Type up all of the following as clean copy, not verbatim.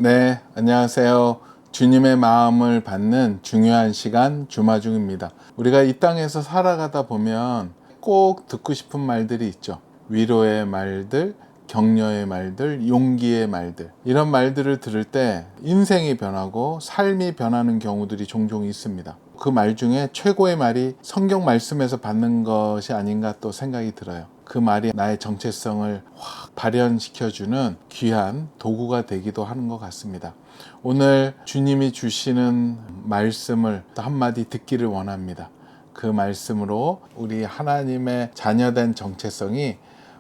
네, 안녕하세요. 주님의 마음을 받는 중요한 시간 주마중입니다. 우리가 이 땅에서 살아가다 보면 꼭 듣고 싶은 말들이 있죠. 위로의 말들, 격려의 말들, 용기의 말들. 이런 말들을 들을 때 인생이 변하고 삶이 변하는 경우들이 종종 있습니다. 그 말 중에 최고의 말이 성경 말씀에서 받는 것이 아닌가 또 생각이 들어요. 그 말이 나의 정체성을 확 발현시켜주는 귀한 도구가 되기도 하는 것 같습니다. 오늘 주님이 주시는 말씀을 또 한마디 듣기를 원합니다. 그 말씀으로 우리 하나님의 자녀된 정체성이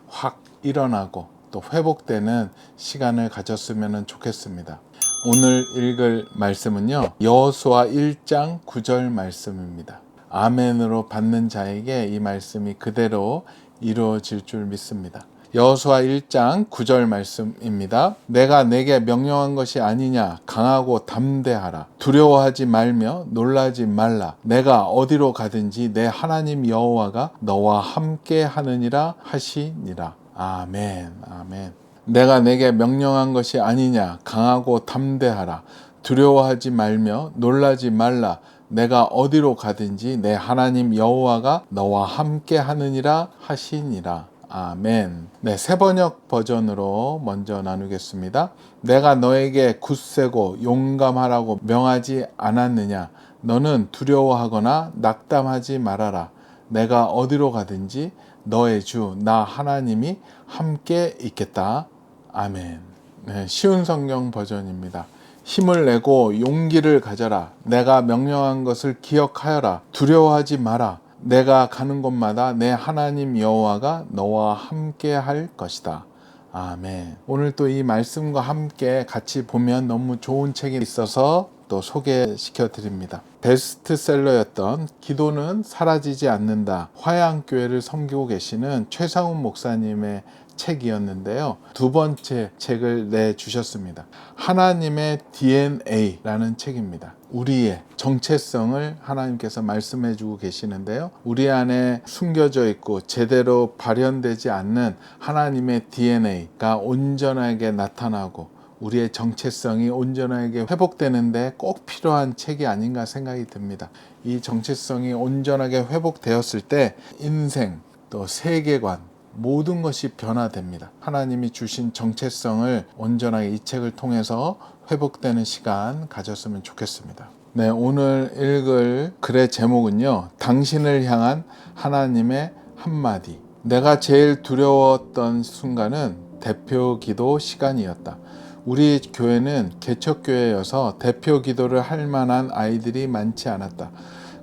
확 일어나고 또 회복되는 시간을 가졌으면 좋겠습니다. 오늘 읽을 말씀은요, 여호수아 1장 9절 말씀입니다. 아멘으로 받는 자에게 이 말씀이 그대로 이루어질 줄 믿습니다. 여호수아 1장 9절 말씀입니다. 내가 내게 명령한 것이 아니냐, 강하고 담대하라. 두려워하지 말며 놀라지 말라. 내가 어디로 가든지 내 하나님 여호와가 너와 함께 하느니라 하시니라. 아멘. 아멘. 내가 내게 명령한 것이 아니냐, 강하고 담대하라. 두려워하지 말며 놀라지 말라. 내가 어디로 가든지 내 하나님 여호와가 너와 함께 하느니라 하시니라. 아멘. 네, 새번역 버전으로 먼저 나누겠습니다. 내가 너에게 굳세고 용감하라고 명하지 않았느냐? 너는 두려워하거나 낙담하지 말아라. 내가 어디로 가든지 너의 주 나 하나님이 함께 있겠다. 아멘. 네, 쉬운 성경 버전입니다. 힘을 내고 용기를 가져라. 내가 명령한 것을 기억하여라. 두려워하지 마라. 내가 가는 곳마다 내 하나님 여호와가 너와 함께 할 것이다. 아멘. 오늘 또 이 말씀과 함께 같이 보면 너무 좋은 책이 있어서 또 소개시켜 드립니다. 베스트셀러였던 기도는 사라지지 않는다. 화양교회를 섬기고 계시는 최상훈 목사님의 책이었는데요. 두 번째 책을 내주셨습니다. 하나님의 DNA라는 책입니다. 우리의 정체성을 하나님께서 말씀해 주고 계시는데요. 우리 안에 숨겨져 있고 제대로 발현되지 않는 하나님의 DNA가 온전하게 나타나고 우리의 정체성이 온전하게 회복되는데 꼭 필요한 책이 아닌가 생각이 듭니다. 이 정체성이 온전하게 회복되었을 때 인생, 또 세계관, 모든 것이 변화됩니다. 하나님이 주신 정체성을 온전하게 이 책을 통해서 회복되는 시간 가졌으면 좋겠습니다. 네, 오늘 읽을 글의 제목은요, 당신을 향한 하나님의 한마디. 내가 제일 두려웠던 순간은 대표 기도 시간이었다. 우리 교회는 개척교회여서 대표 기도를 할 만한 아이들이 많지 않았다.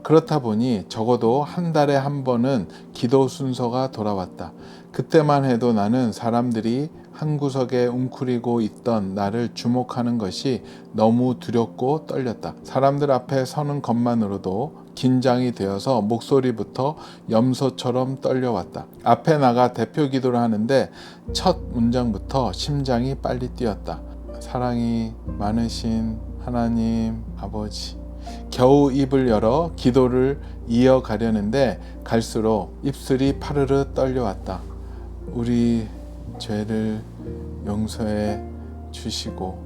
그렇다 보니 적어도 한 달에 한 번은 기도 순서가 돌아왔다. 그때만 해도 나는 사람들이 한 구석에 웅크리고 있던 나를 주목하는 것이 너무 두렵고 떨렸다. 사람들 앞에 서는 것만으로도 긴장이 되어서 목소리부터 염소처럼 떨려왔다. 앞에 나가 대표 기도를 하는데 첫 문장부터 심장이 빨리 뛰었다. 사랑이 많으신 하나님 아버지, 겨우 입을 열어 기도를 이어가려는데 갈수록 입술이 파르르 떨려왔다. 우리 죄를 용서해 주시고.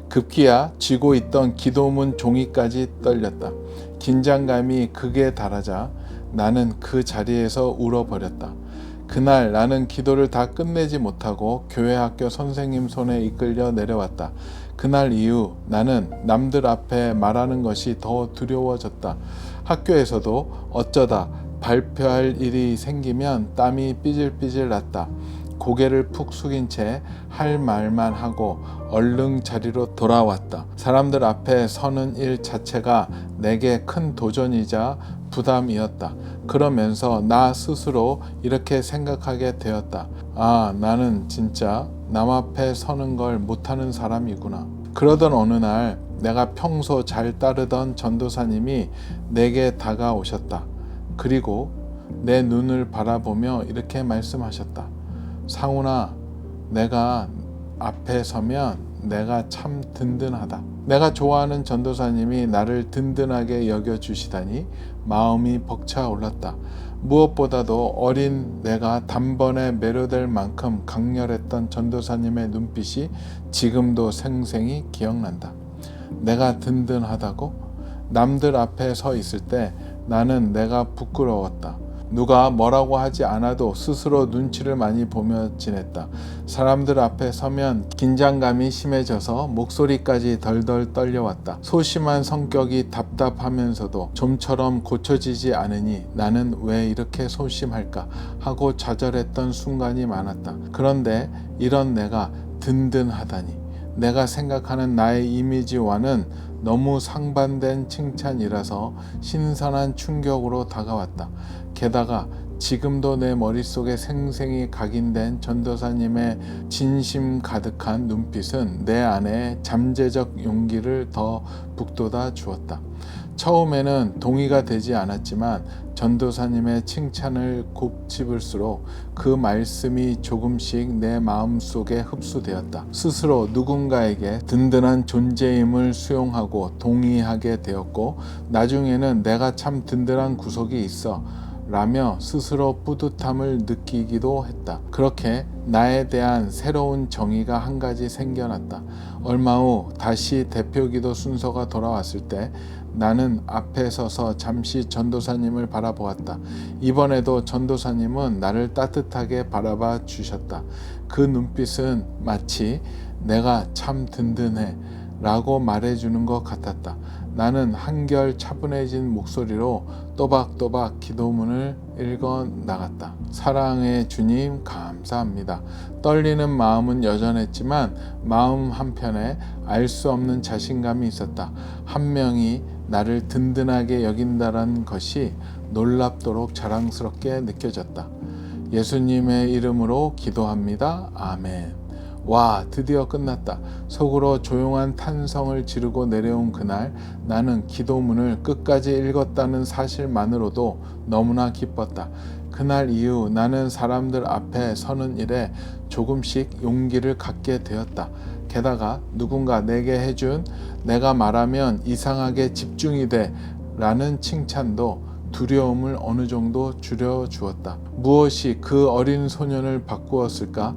급기야 쥐고 있던 기도문 종이까지 떨렸다. 긴장감이 극에 달하자 나는 그 자리에서 울어버렸다. 그날 나는 기도를 다 끝내지 못하고 교회 학교 선생님 손에 이끌려 내려왔다. 그날 이후 나는 남들 앞에 말하는 것이 더 두려워졌다. 학교에서도 어쩌다 발표할 일이 생기면 땀이 삐질삐질 났다. 고개를 푹 숙인 채 할 말만 하고 얼른 자리로 돌아왔다. 사람들 앞에 서는 일 자체가 내게 큰 도전이자 부담이었다. 그러면서 나 스스로 이렇게 생각하게 되었다. 아, 나는 진짜 남 앞에 서는 걸 못하는 사람이구나. 그러던 어느 날 내가 평소 잘 따르던 전도사님이 내게 다가오셨다. 그리고 내 눈을 바라보며 이렇게 말씀하셨다. 상훈아, 내가 앞에 서면 내가 참 든든하다. 내가 좋아하는 전도사님이 나를 든든하게 여겨주시다니 마음이 벅차올랐다. 무엇보다도 어린 내가 단번에 매료될 만큼 강렬했던 전도사님의 눈빛이 지금도 생생히 기억난다. 내가 든든하다고? 남들 앞에 서 있을 때 나는 내가 부끄러웠다. 누가 뭐라고 하지 않아도 스스로 눈치를 많이 보며 지냈다. 사람들 앞에 서면 긴장감이 심해져서 목소리까지 덜덜 떨려왔다. 소심한 성격이 답답하면서도 좀처럼 고쳐지지 않으니 나는 왜 이렇게 소심할까 하고 좌절했던 순간이 많았다. 그런데 이런 내가 든든하다니. 내가 생각하는 나의 이미지와는 너무 상반된 칭찬이라서 신선한 충격으로 다가왔다. 게다가 지금도 내 머릿속에 생생히 각인된 전도사님의 진심 가득한 눈빛은 내 안에 잠재적 용기를 더 북돋아 주었다. 처음에는 동의가 되지 않았지만 전도사님의 칭찬을 곱씹을수록 그 말씀이 조금씩 내 마음속에 흡수되었다. 스스로 누군가에게 든든한 존재임을 수용하고 동의하게 되었고, 나중에는 내가 참 든든한 구석이 있어 라며 스스로 뿌듯함을 느끼기도 했다. 그렇게 나에 대한 새로운 정의가 한 가지 생겨났다. 얼마 후 다시 대표기도 순서가 돌아왔을 때 나는 앞에 서서 잠시 전도사님을 바라보았다. 이번에도 전도사님은 나를 따뜻하게 바라봐 주셨다. 그 눈빛은 마치 내가 참 든든해 라고 말해주는 것 같았다. 나는 한결 차분해진 목소리로 또박또박 기도문을 읽어 나갔다. 사랑의 주님 감사합니다. 떨리는 마음은 여전했지만 마음 한편에 알 수 없는 자신감이 있었다. 한 명이 나를 든든하게 여긴다는 것이 놀랍도록 자랑스럽게 느껴졌다. 예수님의 이름으로 기도합니다. 아멘. 와, 드디어 끝났다. 속으로 조용한 탄성을 지르고 내려온 그날, 나는 기도문을 끝까지 읽었다는 사실만으로도 너무나 기뻤다. 그날 이후 나는 사람들 앞에 서는 일에 조금씩 용기를 갖게 되었다. 게다가 누군가 내게 해준 내가 말하면 이상하게 집중이 돼 라는 칭찬도 두려움을 어느 정도 줄여주었다. 무엇이 그 어린 소년을 바꾸었을까?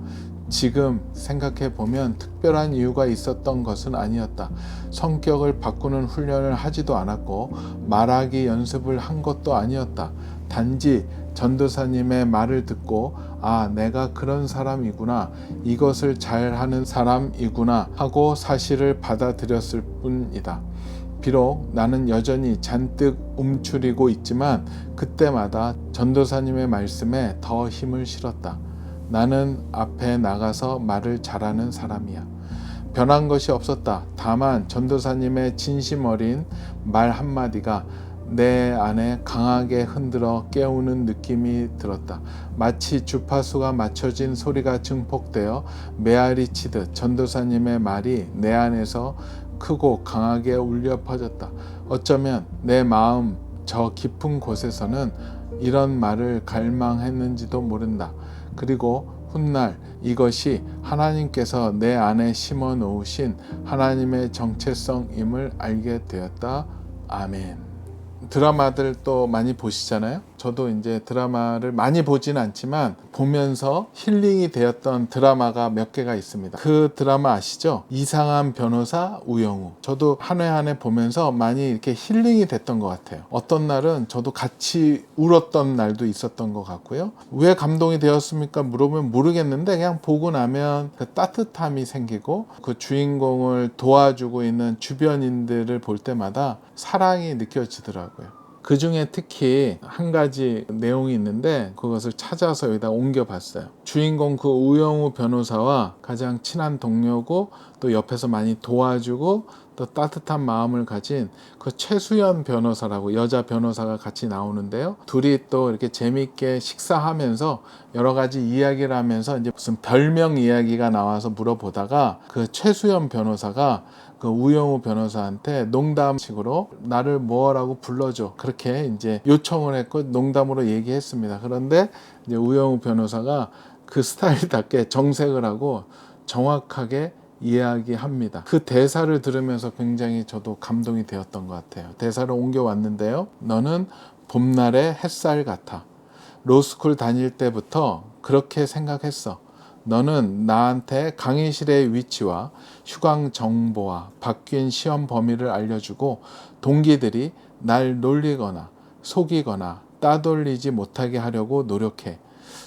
지금 생각해 보면 특별한 이유가 있었던 것은 아니었다. 성격을 바꾸는 훈련을 하지도 않았고 말하기 연습을 한 것도 아니었다. 단지 전도사님의 말을 듣고 아, 내가 그런 사람이구나, 이것을 잘하는 사람이구나 하고 사실을 받아들였을 뿐이다. 비록 나는 여전히 잔뜩 움츠리고 있지만 그때마다 전도사님의 말씀에 더 힘을 실었다. 나는 앞에 나가서 말을 잘하는 사람이야. 변한 것이 없었다. 다만 전도사님의 진심 어린 말 한마디가 내 안에 강하게 흔들어 깨우는 느낌이 들었다. 마치 주파수가 맞춰진 소리가 증폭되어 메아리 치듯 전도사님의 말이 내 안에서 크고 강하게 울려 퍼졌다. 어쩌면 내 마음 저 깊은 곳에서는 이런 말을 갈망했는지도 모른다. 그리고 훗날 이것이 하나님께서 내 안에 심어 놓으신 하나님의 정체성임을 알게 되었다. 아멘. 드라마들 또 많이 보시잖아요. 저도 이제 드라마를 많이 보진 않지만 보면서 힐링이 되었던 드라마가 몇 개가 있습니다. 그 드라마 아시죠? 이상한 변호사 우영우. 저도 한 회 한 회 보면서 많이 이렇게 힐링이 됐던 것 같아요. 어떤 날은 저도 같이 울었던 날도 있었던 것 같고요. 왜 감동이 되었습니까? 물어보면 모르겠는데 그냥 보고 나면 그 따뜻함이 생기고 그 주인공을 도와주고 있는 주변인들을 볼 때마다 사랑이 느껴지더라고요. 그 중에 특히 한 가지 내용이 있는데 그것을 찾아서 여기다 옮겨봤어요. 주인공 그 우영우 변호사와 가장 친한 동료고 또 옆에서 많이 도와주고 또 따뜻한 마음을 가진 그 최수연 변호사라고 여자 변호사가 같이 나오는데요. 둘이 또 이렇게 재밌게 식사하면서 여러 가지 이야기를 하면서 이제 무슨 별명 이야기가 나와서 물어보다가 그 최수연 변호사가 그 우영우 변호사한테 농담식으로 나를 뭐라고 불러줘, 그렇게 이제 요청을 했고 농담으로 얘기했습니다. 그런데 이제 우영우 변호사가 그 스타일답게 정색을 하고 정확하게 이야기합니다. 그 대사를 들으면서 굉장히 저도 감동이 되었던 것 같아요. 대사를 옮겨왔는데요. 너는 봄날의 햇살 같아. 로스쿨 다닐 때부터 그렇게 생각했어. 너는 나한테 강의실의 위치와 휴강 정보와 바뀐 시험 범위를 알려주고 동기들이 날 놀리거나 속이거나 따돌리지 못하게 하려고 노력해.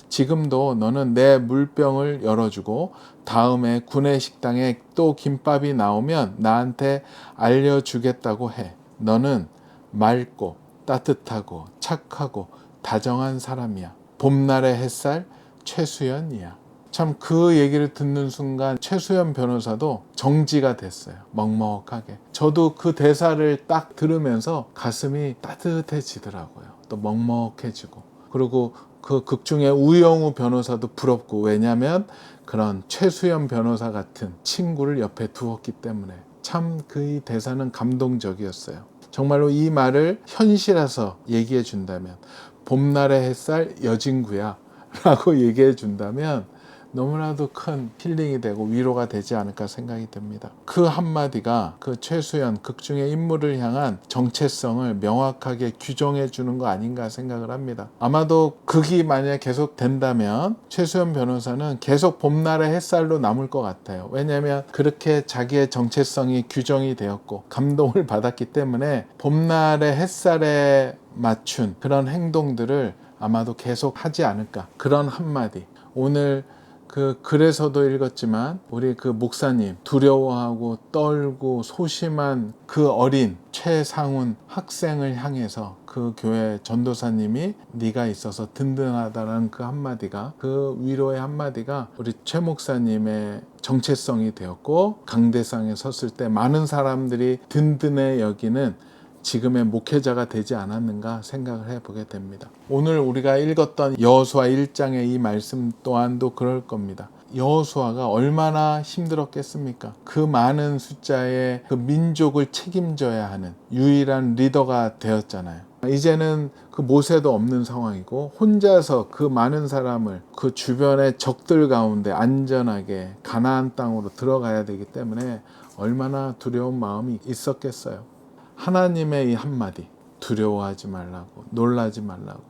지금도 너는 내 물병을 열어주고 다음에 구내식당에 또 김밥이 나오면 나한테 알려주겠다고 해. 너는 맑고 따뜻하고 착하고 다정한 사람이야. 봄날의 햇살 최수연이야. 참 그 얘기를 듣는 순간 최수연 변호사도 정지가 됐어요. 먹먹하게. 저도 그 대사를 딱 들으면서 가슴이 따뜻해지더라고요. 또 먹먹해지고. 그리고 그 극 중에 우영우 변호사도 부럽고, 왜냐하면 그런 최수연 변호사 같은 친구를 옆에 두었기 때문에. 참 그 대사는 감동적이었어요. 정말로 이 말을 현실에서 얘기해 준다면, 봄날의 햇살 여진구야 라고 얘기해 준다면 너무나도 큰 힐링이 되고 위로가 되지 않을까 생각이 듭니다. 그 한마디가 그 최수연 극중의 인물을 향한 정체성을 명확하게 규정해 주는 거 아닌가 생각을 합니다. 아마도 극이 만약 계속 된다면 최수연 변호사는 계속 봄날의 햇살로 남을 것 같아요. 왜냐하면 그렇게 자기의 정체성이 규정이 되었고 감동을 받았기 때문에 봄날의 햇살에 맞춘 그런 행동들을 아마도 계속 하지 않을까. 그런 한마디. 오늘 그 글에서도 읽었지만 우리 그 목사님 두려워하고 떨고 소심한 그 어린 최상훈 학생을 향해서 그 교회 전도사님이 네가 있어서 든든하다는 그 한마디가, 그 위로의 한마디가 우리 최 목사님의 정체성이 되었고 강대상에 섰을 때 많은 사람들이 든든해 여기는 지금의 목회자가 되지 않았는가 생각을 해보게 됩니다. 오늘 우리가 읽었던 여호수아 1장의 이 말씀 또한도 그럴 겁니다. 여호수아가 얼마나 힘들었겠습니까? 그 많은 숫자의 그 민족을 책임져야 하는 유일한 리더가 되었잖아요. 이제는 그 모세도 없는 상황이고 혼자서 그 많은 사람을 그 주변의 적들 가운데 안전하게 가나안 땅으로 들어가야 되기 때문에 얼마나 두려운 마음이 있었겠어요. 하나님의 이 한마디, 두려워하지 말라고, 놀라지 말라고,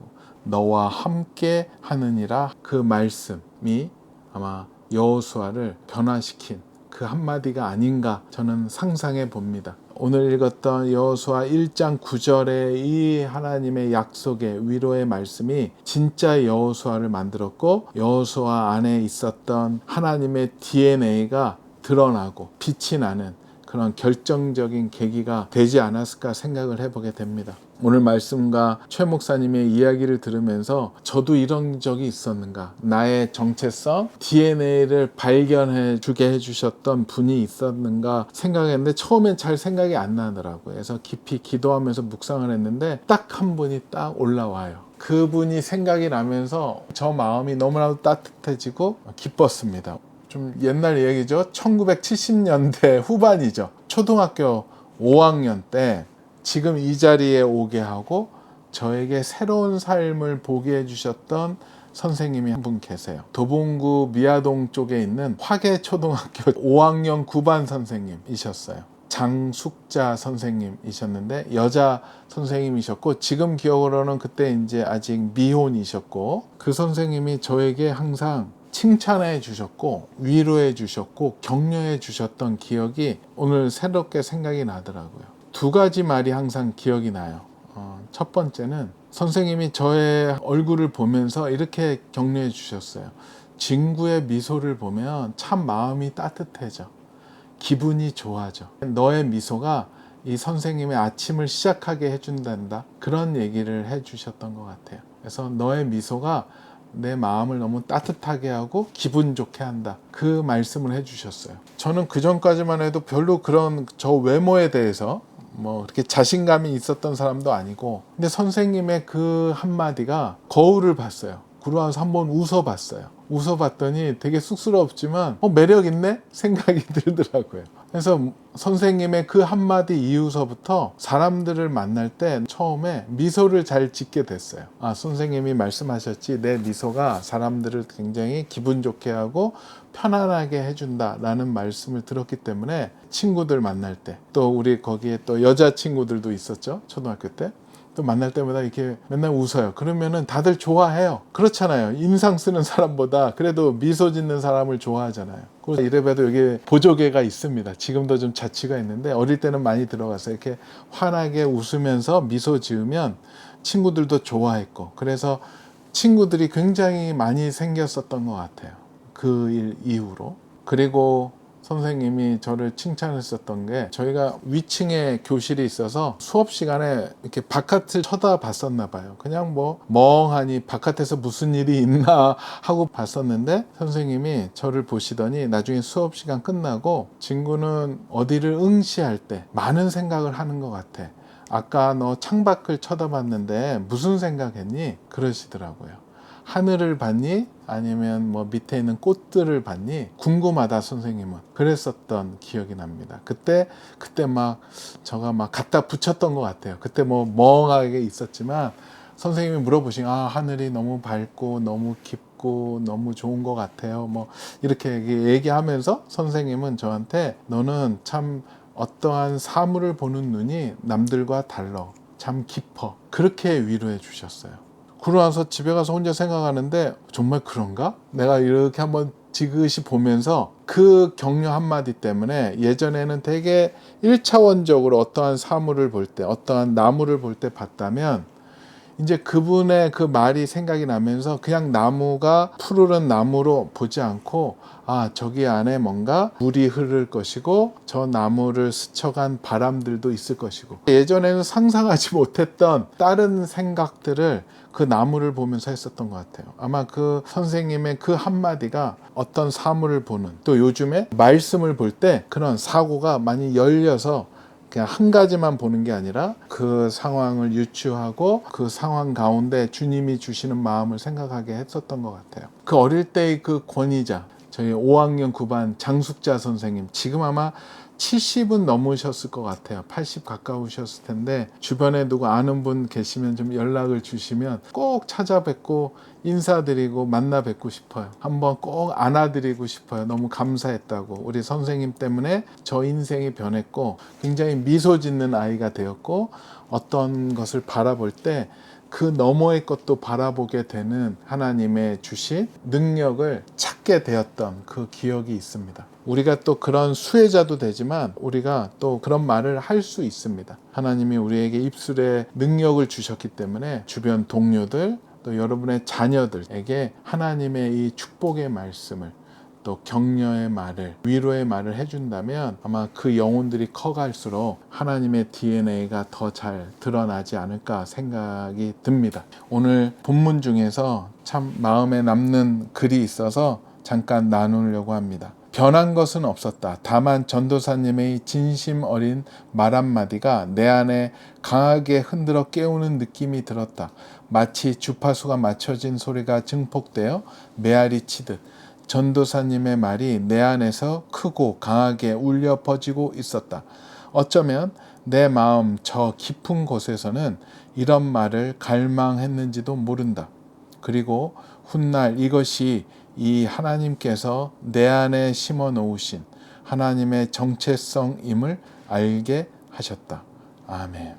너와 함께 하느니라, 그 말씀이 아마 여호수아를 변화시킨 그 한마디가 아닌가 저는 상상해 봅니다. 오늘 읽었던 여호수아 1장 9절의 이 하나님의 약속의 위로의 말씀이 진짜 여호수아를 만들었고, 여호수아 안에 있었던 하나님의 DNA가 드러나고 빛이 나는 그런 결정적인 계기가 되지 않았을까 생각을 해보게 됩니다. 오늘 말씀과 최 목사님의 이야기를 들으면서 저도 이런 적이 있었는가, 나의 정체성, DNA를 발견해 주게 해주셨던 분이 있었는가 생각했는데 처음엔 잘 생각이 안 나더라고요. 그래서 깊이 기도하면서 묵상을 했는데 딱 한 분이 딱 올라와요. 그분이 생각이 나면서 저 마음이 너무나도 따뜻해지고 기뻤습니다. 좀 옛날 얘기죠. 1970년대 후반이죠. 초등학교 5학년 때 지금 이 자리에 오게 하고 저에게 새로운 삶을 보게 해주셨던 선생님이 한 분 계세요. 도봉구 미아동 쪽에 있는 화계초등학교 5학년 9반 선생님이셨어요. 장숙자 선생님이셨는데 여자 선생님이셨고, 지금 기억으로는 그때 이제 아직 미혼이셨고, 그 선생님이 저에게 항상 칭찬해 주셨고 위로해 주셨고 격려해 주셨던 기억이 오늘 새롭게 생각이 나더라고요. 두 가지 말이 항상 기억이 나요. 첫 번째는 선생님이 저의 얼굴을 보면서 이렇게 격려해 주셨어요. 진구의 미소를 보면 참 마음이 따뜻해져. 기분이 좋아져. 너의 미소가 이 선생님의 아침을 시작하게 해준단다. 그런 얘기를 해 주셨던 것 같아요. 그래서 너의 미소가 내 마음을 너무 따뜻하게 하고 기분 좋게 한다. 그 말씀을 해주셨어요. 저는 그 전까지만 해도 별로 그런 저 외모에 대해서 뭐 그렇게 자신감이 있었던 사람도 아니고, 근데 선생님의 그 한마디가 거울을 봤어요. 들어와서 한번 웃어봤어요. 웃어봤더니 되게 쑥스럽지만 매력 있네 생각이 들더라고요. 그래서 선생님의 그 한마디 이후서부터 사람들을 만날 때 처음에 미소를 잘 짓게 됐어요. 선생님이 말씀하셨지, 내 미소가 사람들을 굉장히 기분 좋게 하고 편안하게 해준다 라는 말씀을 들었기 때문에 친구들 만날 때, 또 우리 거기에 또 여자 친구들도 있었죠. 초등학교 때. 또 만날 때마다 이렇게 맨날 웃어요. 그러면은 다들 좋아해요. 그렇잖아요. 인상 쓰는 사람보다 그래도 미소 짓는 사람을 좋아하잖아요. 그래서 이래봬도 여기 보조개가 있습니다. 지금도 좀 자취가 있는데 어릴 때는 많이 들어갔어요. 이렇게 환하게 웃으면서 미소 지으면 친구들도 좋아했고, 그래서 친구들이 굉장히 많이 생겼었던 것 같아요. 그 일 이후로. 그리고 선생님이 저를 칭찬했었던 게, 저희가 위층에 교실이 있어서 수업 시간에 이렇게 바깥을 쳐다봤었나 봐요. 그냥 뭐 멍하니 바깥에서 무슨 일이 있나 하고 봤었는데, 선생님이 저를 보시더니 나중에 수업 시간 끝나고, 친구는 어디를 응시할 때 많은 생각을 하는 것 같아. 아까 너 창밖을 쳐다봤는데 무슨 생각했니? 그러시더라고요. 하늘을 봤니? 아니면 뭐 밑에 있는 꽃들을 봤니? 궁금하다 선생님은. 그랬었던 기억이 납니다. 그때 막 저가 막 갖다 붙였던 것 같아요. 그때 뭐 멍하게 있었지만 선생님이 물어보신, 하늘이 너무 밝고 너무 깊고 너무 좋은 것 같아요. 뭐 이렇게 얘기하면서 선생님은 저한테, 너는 참 어떠한 사물을 보는 눈이 남들과 달라. 참 깊어. 그렇게 위로해 주셨어요. 그러고 나서 집에 가서 혼자 생각하는데, 정말 그런가? 내가 이렇게 한번 지그시 보면서 그 격려 한마디 때문에 예전에는 되게 1차원적으로 어떠한 사물을 볼 때, 어떠한 나무를 볼 때 봤다면, 이제 그분의 그 말이 생각이 나면서 그냥 나무가 푸르른 나무로 보지 않고, 저기 안에 뭔가 물이 흐를 것이고 저 나무를 스쳐간 바람들도 있을 것이고, 예전에는 상상하지 못했던 다른 생각들을 그 나무를 보면서 했었던 것 같아요. 아마 그 선생님의 그 한마디가 어떤 사물을 보는, 또 요즘에 말씀을 볼 때 그런 사고가 많이 열려서 그냥 한 가지만 보는 게 아니라 그 상황을 유추하고 그 상황 가운데 주님이 주시는 마음을 생각하게 했었던 것 같아요. 그 어릴 때의 그 권위자, 저희 5학년 9반 장숙자 선생님, 지금 아마 70은 넘으셨을 것 같아요. 80 가까우셨을 텐데, 주변에 누구 아는 분 계시면 좀 연락을 주시면 꼭 찾아뵙고 인사드리고 만나 뵙고 싶어요. 한번 꼭 안아드리고 싶어요. 너무 감사했다고. 우리 선생님 때문에 저 인생이 변했고 굉장히 미소 짓는 아이가 되었고, 어떤 것을 바라볼 때 그 너머의 것도 바라보게 되는 하나님의 주신 능력을 찾게 되었던 그 기억이 있습니다. 우리가 또 그런 수혜자도 되지만 우리가 또 그런 말을 할 수 있습니다. 하나님이 우리에게 입술에 능력을 주셨기 때문에 주변 동료들, 또 여러분의 자녀들에게 하나님의 이 축복의 말씀을, 또 격려의 말을, 위로의 말을 해준다면 아마 그 영혼들이 커갈수록 하나님의 DNA가 더 잘 드러나지 않을까 생각이 듭니다. 오늘 본문 중에서 참 마음에 남는 글이 있어서 잠깐 나누려고 합니다. 변한 것은 없었다. 다만 전도사님의 진심 어린 말 한마디가 내 안에 강하게 흔들어 깨우는 느낌이 들었다. 마치 주파수가 맞춰진 소리가 증폭되어 메아리 치듯 전도사님의 말이 내 안에서 크고 강하게 울려 퍼지고 있었다. 어쩌면 내 마음 저 깊은 곳에서는 이런 말을 갈망했는지도 모른다. 그리고 훗날 이것이 이 하나님께서 내 안에 심어 놓으신 하나님의 정체성임을 알게 하셨다. 아멘.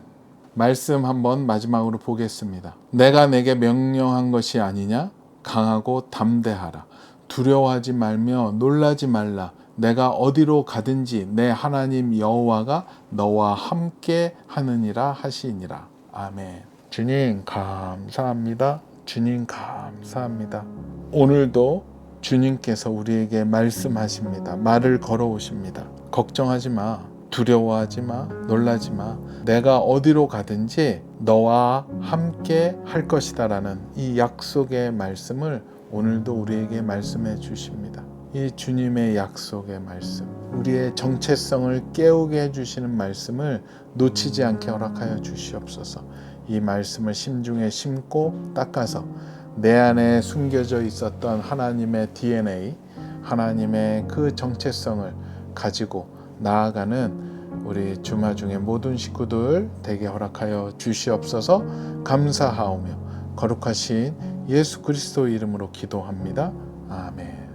말씀 한번 마지막으로 보겠습니다. 내가 내게 명령한 것이 아니냐? 강하고 담대하라. 두려워하지 말며 놀라지 말라. 내가 어디로 가든지 내 하나님 여호와가 너와 함께 하느니라 하시니라. 아멘. 주님 감사합니다. 주님 감사합니다. 오늘도 주님께서 우리에게 말씀하십니다. 말을 걸어오십니다. 걱정하지 마. 두려워하지 마. 놀라지 마. 내가 어디로 가든지 너와 함께 할 것이다 라는 이 약속의 말씀을 오늘도 우리에게 말씀해 주십니다. 이 주님의 약속의 말씀, 우리의 정체성을 깨우게 해주시는 말씀을 놓치지 않게 허락하여 주시옵소서. 이 말씀을 심중에 심고 닦아서 내 안에 숨겨져 있었던 하나님의 DNA, 하나님의 그 정체성을 가지고 나아가는 우리 주마중의 모든 식구들 되게 허락하여 주시옵소서. 감사하오며 거룩하신 예수 그리스도 이름으로 기도합니다. 아멘.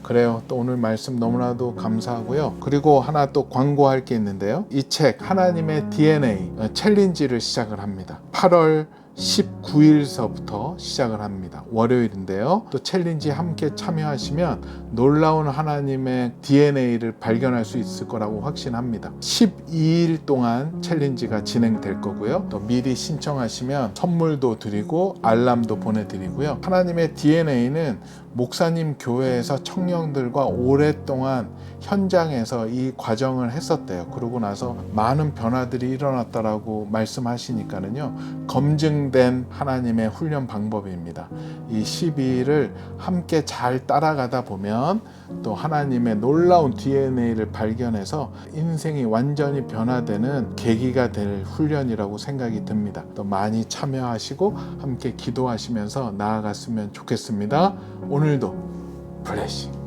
그래요. 또 오늘 말씀 너무나도 감사하고요. 그리고 하나 또 광고할 게 있는데요. 이 책 하나님의 DNA 챌린지를 시작을 합니다. 8월 19일서부터 시작을 합니다. 월요일인데요. 또 챌린지 함께 참여하시면 놀라운 하나님의 DNA를 발견할 수 있을 거라고 확신합니다. 12일 동안 챌린지가 진행될 거고요. 또 미리 신청하시면 선물도 드리고 알람도 보내드리고요. 하나님의 DNA는 목사님 교회에서 청년들과 오랫동안 현장에서 이 과정을 했었대요. 그러고 나서 많은 변화들이 일어났다라고 말씀하시니까는요. 검증된 하나님의 훈련 방법입니다. 이 12일을 함께 잘 따라가다 보면 또 하나님의 놀라운 DNA를 발견해서 인생이 완전히 변화되는 계기가 될 훈련이라고 생각이 듭니다. 또 많이 참여하시고 함께 기도하시면서 나아갔으면 좋겠습니다. 오늘도 블레싱.